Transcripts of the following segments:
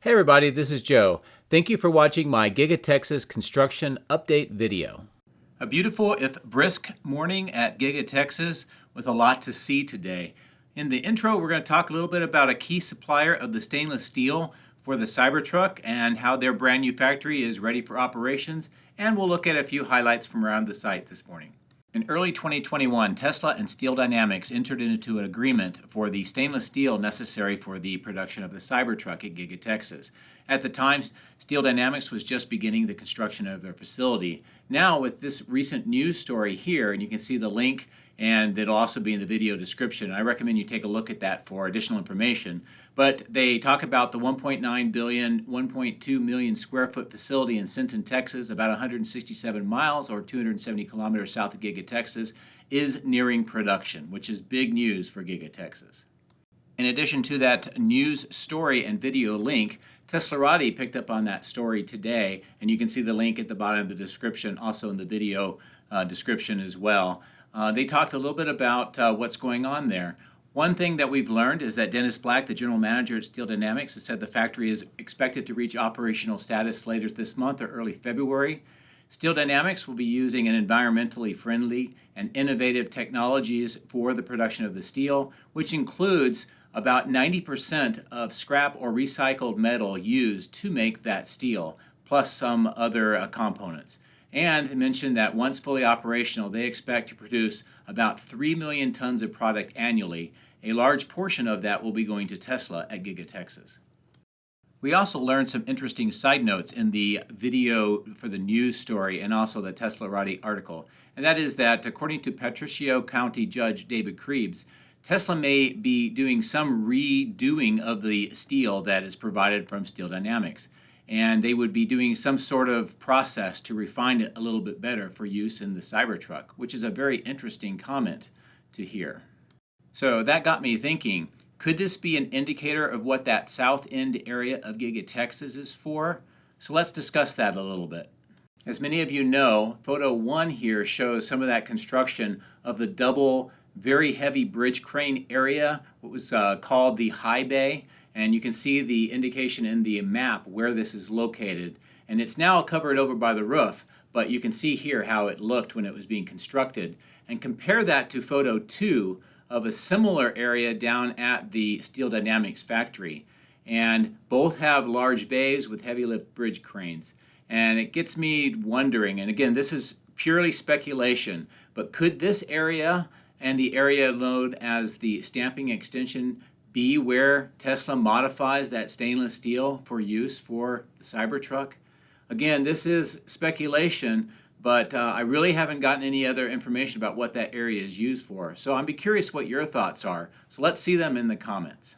Hey everybody, this is Joe. Thank you for watching my Giga Texas construction update video. A beautiful, if brisk, morning at Giga Texas with a lot to see today. In the intro, we're going to talk a little bit about a key supplier of the stainless steel for the Cybertruck and how their brand new factory is ready for operations, and we'll look at a few highlights from around the site this morning. In early 2021, Tesla and Steel Dynamics entered into an agreement for the stainless steel necessary for the production of the Cybertruck at Giga Texas. At the time, Steel Dynamics was just beginning the construction of their facility. Now, with this recent news story here, and you can see the link, and it'll also be in the video description. I recommend you take a look at that for additional information. But they talk about the 1.9 billion, 1.2 million square foot facility in Sinton, Texas, about 167 miles or 270 kilometers south of Giga Texas, is nearing production, which is big news for Giga Texas. In addition to that news story and video link, Teslarati picked up on that story today, and you can see the link at the bottom of the description, also in the video description as well. They talked a little bit about what's going on there. One thing that we've learned is that Dennis Black, the general manager at Steel Dynamics, has said the factory is expected to reach operational status later this month or early February. Steel Dynamics will be using an environmentally friendly and innovative technologies for the production of the steel, which includes about 90% of scrap or recycled metal used to make that steel, plus some other components. And mentioned that once fully operational, they expect to produce about 3 million tons of product annually. A large portion of that will be going to Tesla at Giga Texas. We also learned some interesting side notes in the video for the news story and also the Teslarati article. And that is that according to Patricio County Judge David Krebs, Tesla may be doing some redoing of the steel that is provided from Steel Dynamics. And they would be doing some sort of process to refine it a little bit better for use in the Cybertruck, which is a very interesting comment to hear. So that got me thinking, could this be an indicator of what that south end area of Giga Texas is for? So let's discuss that a little bit. As many of you know, photo 1 here shows some of that construction of the double, very heavy bridge crane area, what was called the high bay. And you can see the indication in the map where this is located. And it's now covered over by the roof, but you can see here how it looked when it was being constructed. And compare that to photo 2 of a similar area down at the Steel Dynamics factory. And both have large bays with heavy lift bridge cranes. And it gets me wondering, and again, this is purely speculation, but could this area and the area known as the stamping extension be where Tesla modifies that stainless steel for use for the Cybertruck? Again, this is speculation, but I really haven't gotten any other information about what that area is used for. So I'd be curious what your thoughts are. So let's see them in the comments.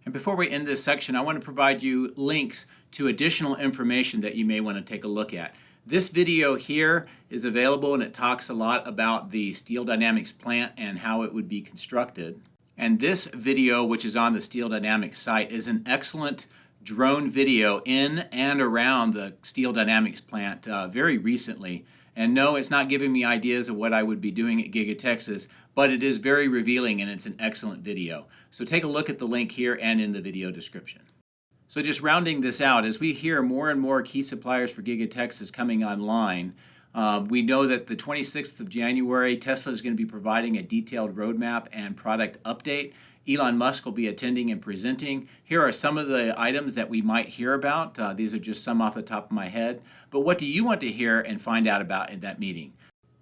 And before we end this section, I want to provide you links to additional information that you may want to take a look at. This video here is available, and it talks a lot about the Steel Dynamics plant and how it would be constructed. And this video, which is on the Steel Dynamics site, is an excellent drone video in and around the Steel Dynamics plant very recently. And no, it's not giving me ideas of what I would be doing at Giga Texas, but it is very revealing and it's an excellent video. So take a look at the link here and in the video description. So just rounding this out, as we hear more and more key suppliers for Giga Texas coming online, we know that the 26th of January, Tesla is going to be providing a detailed roadmap and product update. Elon Musk will be attending and presenting. Here are some of the items that we might hear about. These are just some off the top of my head. But what do you want to hear and find out about in that meeting?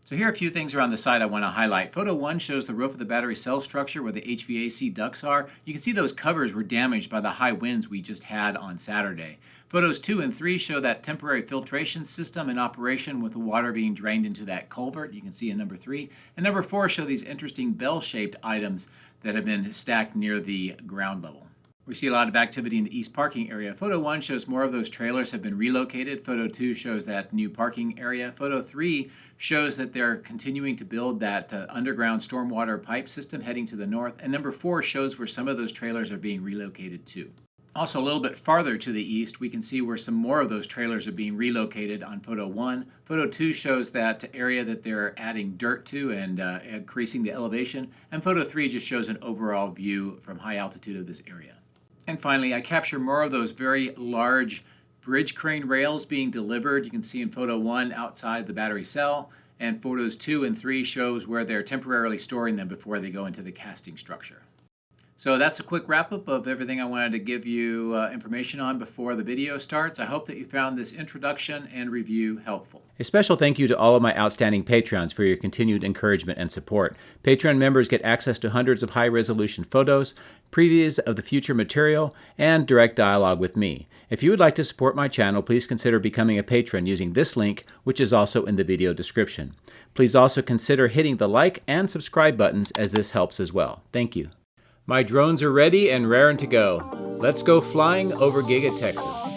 So here are a few things around the site I want to highlight. Photo 1 shows the roof of the battery cell structure where the HVAC ducts are. You can see those covers were damaged by the high winds we just had on Saturday. Photos 2 and 3 show that temporary filtration system in operation with the water being drained into that culvert. You can see in number 3. And number 4 show these interesting bell-shaped items that have been stacked near the ground level. We see a lot of activity in the east parking area. Photo 1 shows more of those trailers have been relocated. Photo 2 shows that new parking area. Photo 3 shows that they're continuing to build that underground stormwater pipe system heading to the north. And number 4 shows where some of those trailers are being relocated to. Also a little bit farther to the east, we can see where some more of those trailers are being relocated on photo 1. Photo 2 shows that area that they're adding dirt to and increasing the elevation. And photo 3 just shows an overall view from high altitude of this area. And finally, I capture more of those very large bridge crane rails being delivered. You can see in photo 1 outside the battery cell, and photos 2 and 3 shows where they're temporarily storing them before they go into the casting structure. So that's a quick wrap-up of everything I wanted to give you information on before the video starts. I hope that you found this introduction and review helpful. A special thank you to all of my outstanding Patrons for your continued encouragement and support. Patreon members get access to hundreds of high-resolution photos, previews of the future material, and direct dialogue with me. If you would like to support my channel, please consider becoming a patron using this link, which is also in the video description. Please also consider hitting the like and subscribe buttons, as this helps as well. Thank you. My drones are ready and raring to go. Let's go flying over Giga Texas.